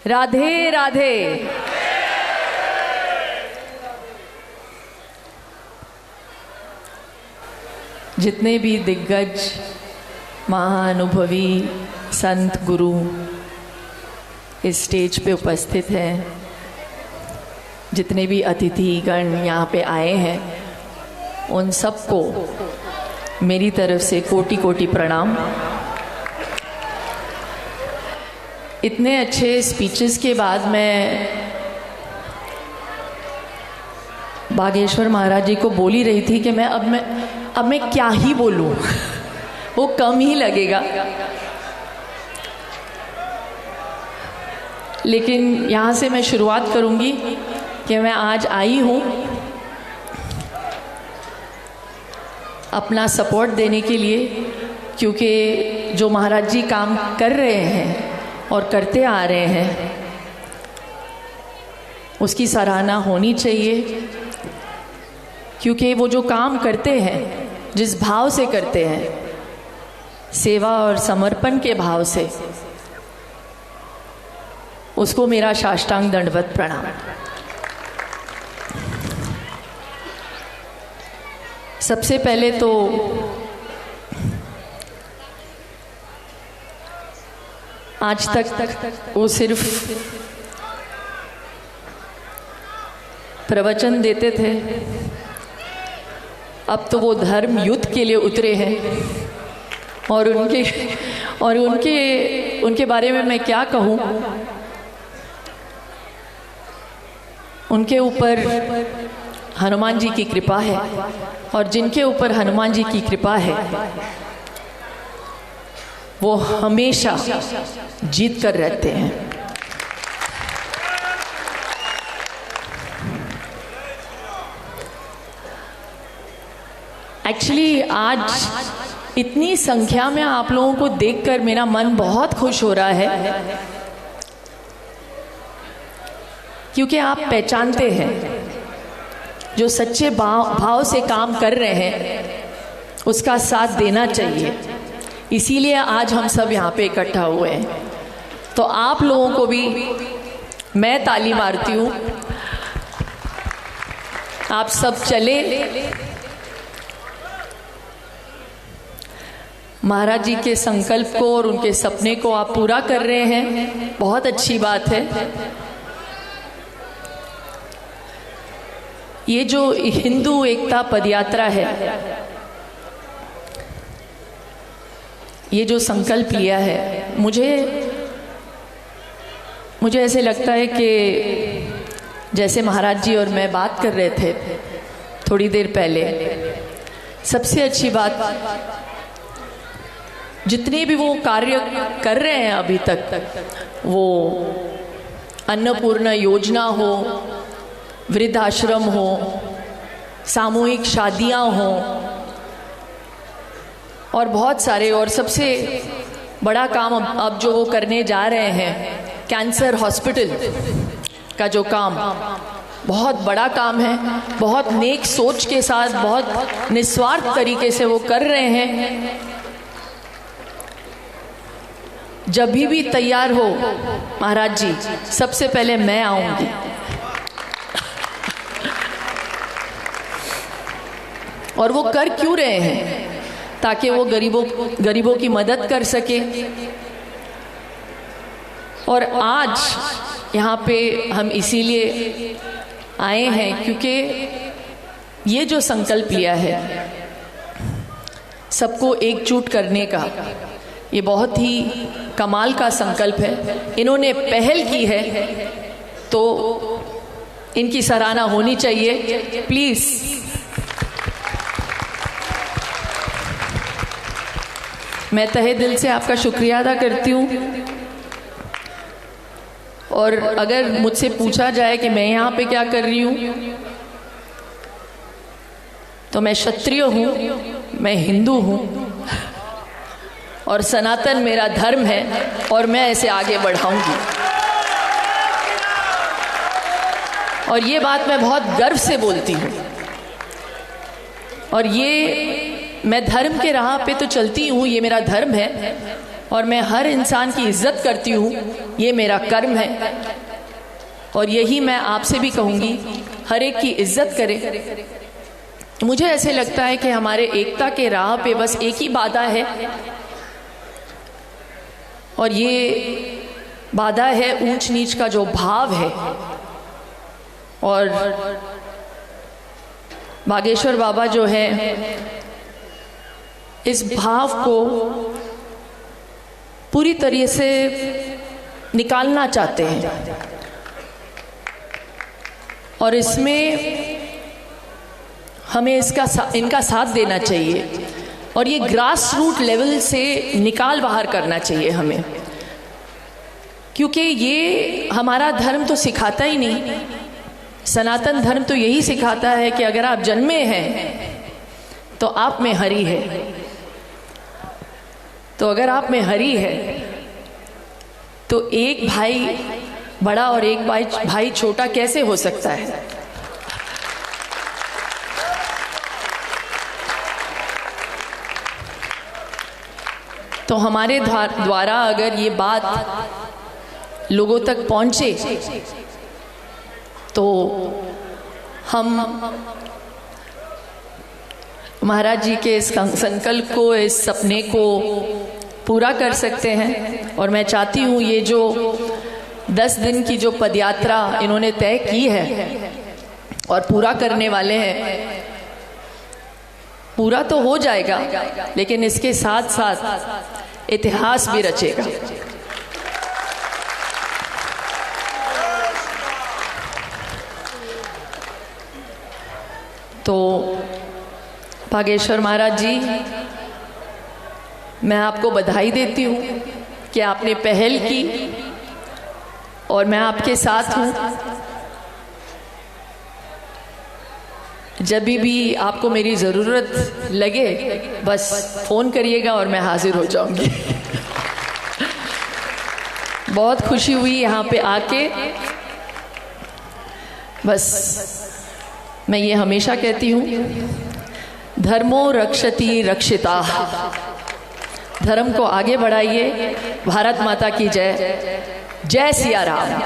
राधे राधे। जितने भी दिग्गज महाअनुभवी संत गुरु इस स्टेज पे उपस्थित हैं, जितने भी अतिथिगण यहाँ पे आए हैं, उन सबको मेरी तरफ से कोटि कोटि प्रणाम। इतने अच्छे स्पीचेस के बाद मैं बागेश्वर महाराज जी को बोल ही रही थी कि अब मैं क्या ही बोलूं, वो कम ही लगेगा। लेकिन यहाँ से मैं शुरुआत करूँगी कि मैं आज आई हूँ अपना सपोर्ट देने के लिए, क्योंकि जो महाराज जी काम कर रहे हैं और करते आ रहे हैं उसकी सराहना होनी चाहिए। क्योंकि वो जो काम करते हैं, जिस भाव से करते हैं, सेवा और समर्पण के भाव से, उसको मेरा साष्टांग दंडवत प्रणाम। सबसे पहले तो आज तक वो सिर्फ प्रवचन देते थे, अब तो वो धर्म युद्ध के लिए उतरे हैं। और उनके बारे में मैं क्या कहूँ। उनके ऊपर हनुमान जी की कृपा है, और जिनके ऊपर हनुमान जी की कृपा है वो हमेशा जीत कर रहते हैं। एक्चुअली आज इतनी संख्या में आप लोगों को देखकर मेरा मन बहुत खुश हो रहा है, क्योंकि आप पहचानते हैं जो सच्चे भाव से काम कर रहे हैं उसका साथ देना चाहिए। इसीलिए आज हम सब यहाँ पे इकट्ठा हुए हैं। तो आप लोगों को भी मैं ताली मारती हूँ। आप सब चले, महाराज जी के संकल्प को और उनके सपने को आप पूरा कर रहे हैं, बहुत अच्छी बात है। ये जो हिंदू एकता पदयात्रा है, ये जो संकल्प लिया है, मुझे ऐसे लगता है कि जैसे महाराज जी और मैं बात कर रहे थे थोड़ी देर पहले, सबसे अच्छी बात, जितने भी वो कार्य कर रहे हैं अभी तक, वो अन्नपूर्णा योजना हो, वृद्धाश्रम हो, सामूहिक शादियां हो, और बहुत सारे, और सबसे बड़ा काम अब जो वो करने जा रहे हैं, कैंसर हॉस्पिटल का जो काम, बहुत बड़ा काम है। बहुत नेक सोच के साथ, बहुत निस्वार्थ तरीके से वो कर रहे हैं। जब भी तैयार हो महाराज जी, सबसे पहले मैं आऊंगी। और वो कर क्यों रहे हैं? ताकि वो गरीबों की मदद कर सके। और आज यहाँ पे हम इसीलिए आए हैं क्योंकि ये जो संकल्प लिया है सबको एकजुट करने का, ये बहुत ही कमाल का संकल्प है। इन्होंने पहल की है तो इनकी सराहना होनी चाहिए। प्लीज मैं तहे दिल से आपका शुक्रिया अदा करती हूँ। और अगर मुझसे पूछा जाए कि मैं यहाँ पे क्या कर रही हूँ, तो मैं क्षत्रिय हूँ, मैं हिंदू हूँ, और सनातन मेरा धर्म है, और मैं ऐसे आगे बढ़ाऊंगी। और ये बात मैं बहुत गर्व से बोलती हूँ। और ये मैं धर्म के राह पे तो चलती हूँ, ये मेरा धर्म है, और मैं हर इंसान की इज्जत करती हूँ, ये मेरा कर्म है। और यही मैं आपसे भी कहूँगी, हर एक की इज्जत करें। मुझे ऐसे लगता है कि हमारे एकता के राह पे बस एक ही बाधा है, और ये बाधा है ऊंच नीच का जो भाव है। और बागेश्वर बाबा जो है इस भाव को पूरी तरीके से निकालना चाहते हैं, और इसमें हमें इनका साथ देना चाहिए, और ये ग्रास रूट लेवल से निकाल बाहर करना चाहिए हमें, क्योंकि ये हमारा धर्म तो सिखाता ही नहीं। सनातन धर्म तो यही सिखाता है कि अगर आप जन्मे हैं तो आप में हरि है। तो अगर आप में हरि है तो एक भाई बड़ा और एक भाई छोटा कैसे हो सकता है? तो हमारे द्वारा अगर ये बात लोगों तक पहुंचे तो हम महाराज जी के इस संकल्प को, इस सपने को पूरा कर सकते हैं। और मैं चाहती हूँ ये जो 10 दिन की जो पदयात्रा इन्होंने तय की है और पूरा करने वाले हैं, पूरा तो हो जाएगा, लेकिन इसके साथ साथ इतिहास भी रचेगा। तो बागेश्वर महाराज जी, मैं आपको बधाई देती हूँ कि आपने पहल की, और मैं आपके साथ हूँ। जब भी आपको मेरी ज़रूरत लगे बस फ़ोन करिएगा और मैं हाजिर हो जाऊंगी। बहुत खुशी हुई यहाँ पे आके। बस मैं ये हमेशा कहती हूँ, धर्मो रक्षति रक्षिता। धर्म को आगे बढ़ाइए। भारत माता की जय। जय सिया राम।